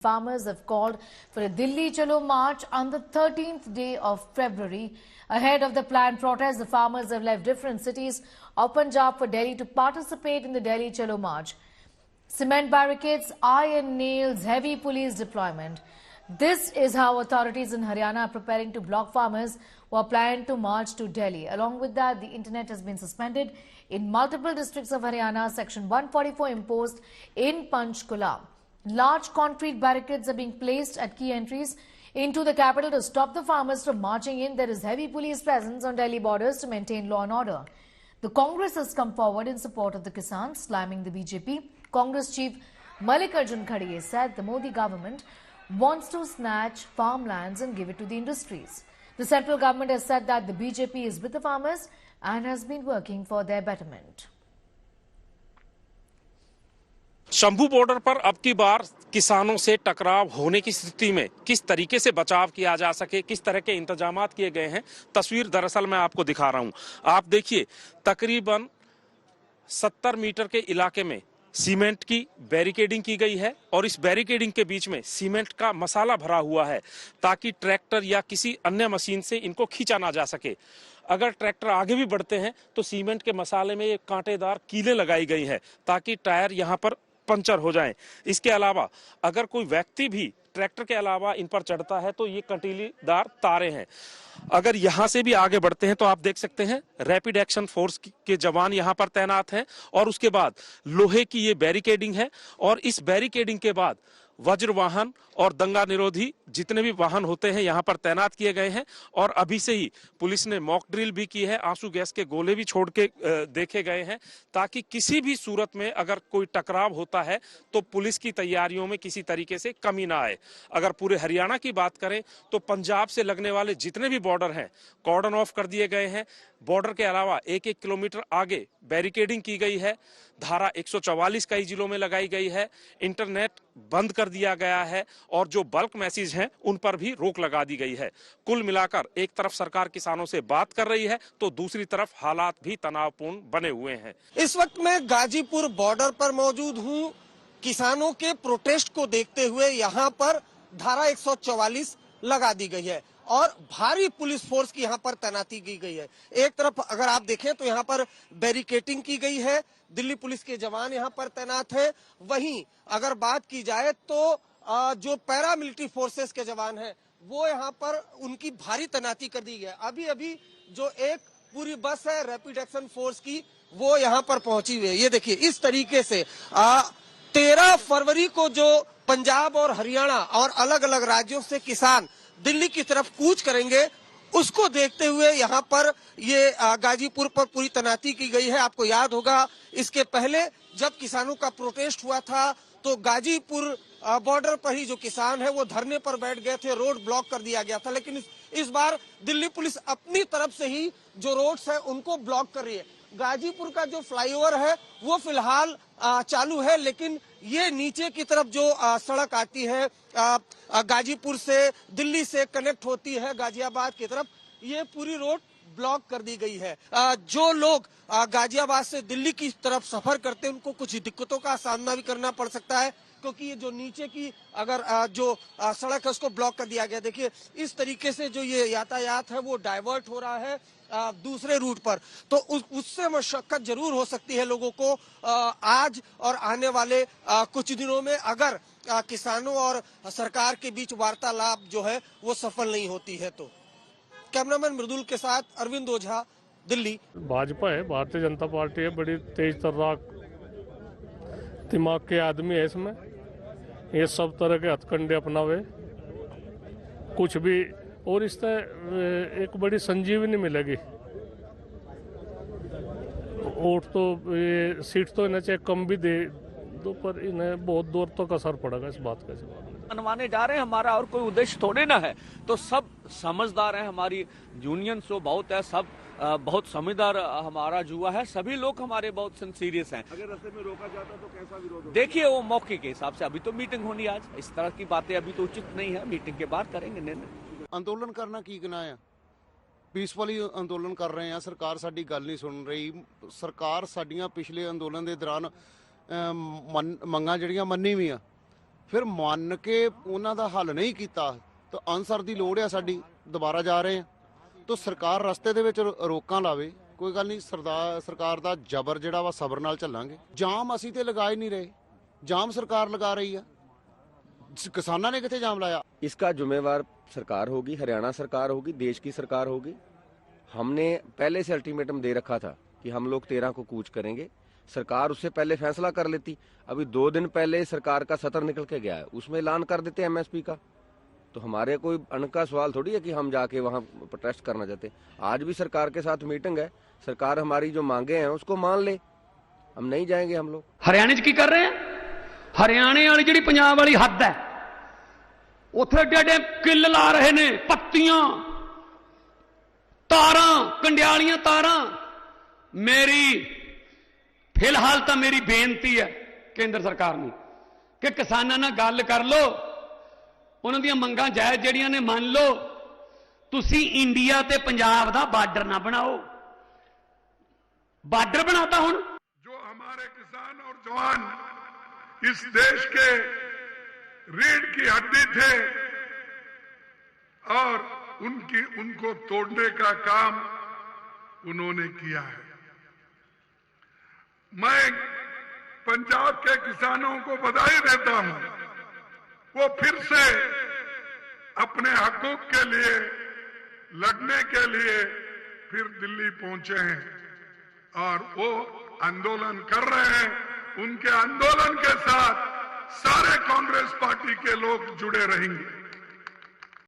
Farmers have called for a Delhi Chalo march on the 13th day of February. Ahead of the planned protest, the farmers have left different cities of Punjab for Delhi to participate in the Delhi Chalo march. Cement barricades, iron nails, heavy police deployment. This is how authorities in Haryana are preparing to block farmers who are planning to march to Delhi. Along with that, the internet has been suspended in multiple districts of Haryana. Section 144 imposed in Panchkula. Large concrete barricades are being placed at key entries into the capital to stop the farmers from marching in. There is heavy police presence on Delhi borders to maintain law and order. The Congress has come forward in support of the Kisans, slamming the BJP. Congress chief Mallikarjun Kharge said the Modi government wants to snatch farmlands and give it to the industries. The central government has said that the BJP is with the farmers and has been working for their betterment. Shambhu border पर अब की बार किसानों से टकराव होने की स्थिति में किस तरीके से बचाव किया जा सके, किस तरह के इंतजामात किए गए हैं, तस्वीर दरअसल मैं आपको दिखा रहा हूं। आप देखिए, तकरीबन 70 मीटर के इलाके में सीमेंट की बैरिकेडिंग की गई है और इस बैरिकेडिंग के बीच में सीमेंट का मसाला भरा हुआ है ताकि ट्रैक्टर या किसी अन्य मशीन से इनको खींचा ना जा सके। अगर ट्रैक्टर आगे भी बढ़ते हैं तो सीमेंट के मसाले में ये कांटेदार कीलें लगाई गई हैं ताकि टायर यहां पर पंचर हो जाएं। इसके अलावा अगर कोई व्यक्ति भी ट्रैक्टर के अलावा इन पर चढ़ता है तो ये कंटीलीदार तारे हैं। अगर यहां से भी आगे बढ़ते हैं तो आप देख सकते हैं रैपिड एक्शन फोर्स के जवान यहां पर तैनात हैं और उसके बाद लोहे की ये बैरिकेडिंग है और इस बैरिकेडिंग के बाद वज्र वाहन और दंगा निरोधी जितने भी वाहन होते हैं यहां पर तैनात किए गए हैं और अभी से ही पुलिस ने मॉक ड्रिल भी की है, आंसू गैस के गोले भी छोड़ के देखे गए हैं ताकि किसी भी सूरत में अगर कोई टकराव होता है तो पुलिस की तैयारियों में किसी तरीके से कमी ना आए। अगर पूरे हरियाणा की बात करें तो पंजाब से लगने वाले जितने भी बॉर्डर हैं कॉर्डन ऑफ कर दिए गए हैं। बॉर्डर के अलावा 1-1 किलोमीटर आगे बैरिकेडिंग की गई है। धारा 144 कई जिलों में लगाई गई है। इंटरनेट बंद कर दिया गया है और जो बल्क मैसेज हैं उन पर भी रोक लगा दी गई है। कुल मिलाकर एक तरफ सरकार किसानों से बात कर रही है तो दूसरी तरफ हालात भी तनावपूर्ण बने हुए हैं। इस वक्त मैं गाजीपुर बॉर्डर पर मौजूद हूं। किसानों के प्रोटेस्ट को देखते हुए यहां पर धारा 144 लगा दी गई है और भारी पुलिस फोर्स की यहां पर तैनाती की गई है। एक तरफ अगर आप देखें तो यहां पर बैरिकेटिंग की गई है, दिल्ली पुलिस के जवान यहां पर तैनात हैं। वहीं अगर बात की जाए तो जो पैरामिलिट्री फोर्सेस के जवान हैं वो यहां पर उनकी भारी तैनाती कर दी है। अभी अभी जो एक पूरी बस है रैपिड एक्शन फोर्स की वो यहां पर पहुंची हुई है। ये देखिए, इस तरीके से 13 फरवरी को जो पंजाब और हरियाणा और अलग अलग राज्यों से किसान दिल्ली की तरफ कूच करेंगे उसको देखते हुए यहाँ पर ये गाजीपुर पर पूरी तैनाती की गई है। आपको याद होगा इसके पहले जब किसानों का प्रोटेस्ट हुआ था तो गाजीपुर बॉर्डर पर ही जो किसान है वो धरने पर बैठ गए थे, रोड ब्लॉक कर दिया गया था। लेकिन इस बार दिल्ली पुलिस अपनी तरफ से ही जो रोड्स है उनको ब्लॉक कर रही है। गाजीपुर का जो फ्लाईओवर है वो फिलहाल चालू है, लेकिन ये नीचे की तरफ जो सड़क आती है गाजीपुर से दिल्ली से कनेक्ट होती है गाजियाबाद की तरफ, ये पूरी रोड ब्लॉक कर दी गई है। जो लोग गाजियाबाद से दिल्ली की तरफ सफर करते हैं उनको कुछ दिक्कतों का सामना भी करना पड़ सकता है क्योंकि ये जो नीचे की अगर जो सड़क है उसको ब्लॉक कर दिया गया। देखिए, इस तरीके से जो ये यातायात है वो डाइवर्ट हो रहा है दूसरे रूट पर, तो उससे मशक्कत जरूर हो सकती है लोगों को आज और आने वाले कुछ दिनों में अगर किसानों और सरकार के बीच वार्तालाप जो है वो सफल नहीं होती है तो। कैमरामैन मृदुल के साथ अरविंद ओझा, दिल्ली। भाजपा है, भारतीय जनता पार्टी है, बड़ी तेज तर्राक दिमाग के आदमी है। इसमें ये सब तरह के हथकंडे अपनावे कुछ भी, और इस तरह एक बड़ी संजीवनी मिलेगी। वोट तो ये सीट तो इन्हें चाहे कम भी दे दो पर इन्हें बहुत दूर तक असर पड़ेगा इस बात का। मनवाने जा रहे हैं, हमारा और कोई उद्देश्य थोड़े ना है। तो सब समझदार हैं, हमारी यूनियन सो बहुत है, सब बहुत समझदार हमारा जुआ है, सभी लोग हमारे बहुत सीरियस हैं। अगर रास्ते में रोका जाता तो कैसा विरोध होगा? देखिए, वो मौके के हिसाब से, अभी तो मीटिंग होनी आज, इस तरह की बातें अभी तो उचित नहीं है, मीटिंग के बाद करेंगे निर्णय। अंदोलन करना की गना है, पीसफुली अंदोलन कर रहे हैं। सरकार साडी गल नहीं सुन रही। सरकार साडियां पिछले अंदोलन के दौरान मंगां जिहड़ियां मन्नी भी आ, ਫਿਰ ਮੰਨ ਕੇ ਉਹਨਾਂ ਦਾ ਹੱਲ ਨਹੀਂ ਕੀਤਾ ਤਾਂ ਅਨਸਰ ਦੀ ਲੋੜ ਆ ਸਾਡੀ, ਦੁਬਾਰਾ ਜਾ ਰਹੇ ਆ। ਤਾਂ ਸਰਕਾਰ ਰਸਤੇ ਦੇ ਵਿੱਚ ਰੋਕਾਂ ਲਾਵੇ, ਕੋਈ ਗੱਲ ਨਹੀਂ, ਸਰਕਾਰ ਦਾ ਜ਼ਬਰ ਜਿਹੜਾ ਵਾ ਸਬਰ ਨਾਲ ਚੱਲਾਂਗੇ। ਜਾਮ ਅਸੀਂ ਤੇ ਲਗਾ ਹੀ ਨਹੀਂ ਰਹੇ, जाम सरकार लगा रही है, किसानों ने कितने जाम लाया। इसका जिम्मेवार सरकार होगी, हरियाणा सरकार होगी, देश की सरकार होगी। हमने पहले से अल्टीमेटम दे रखा था कि हम लोग 13 को कूच करेंगे, सरकार उससे पहले फैसला कर लेती। अभी 2 दिन पहले सरकार का सत्र निकल के गया है, उसमें ऐलान कर देते एमएसपी का। तो हमारे कोई अन्न का सवाल थोड़ी है कि हम जाके वहां प्रोटेस्ट करना चाहते। आज भी सरकार के साथ मीटिंग है, सरकार हमारी जो मांगे हैं उसको मान ले, हम नहीं जाएंगे। हम लोग हरियाणे च की कर रहे हैं, हरियाणे वाली जी पंजाब वाली हद है, उथे एडे एडे किल ला रहे ने, पत्तियां तारां कंडियालियां तारां। मेरी फिलहाल तो मेरी बेनती है केंद्र सरकार ने कि किसानों नाल गल कर लो, उन्हां दी मंगां जायज़ जिहड़ियां ने मान लो। तुसी इंडिया ते पंजाब दा बार्डर ना बनाओ, बार्डर बनाता हुण। जो हमारे किसान और जवान इस देश के रीढ़ की हड्डी थे और उनको तोड़ने का काम उन्होंने किया है। मैं पंजाब के किसानों को बधाई देता हूं, वो फिर से अपने हकूक के लिए लड़ने के लिए फिर दिल्ली पहुंचे हैं और वो आंदोलन कर रहे हैं। उनके आंदोलन के साथ सारे कांग्रेस पार्टी के लोग जुड़े रहेंगे।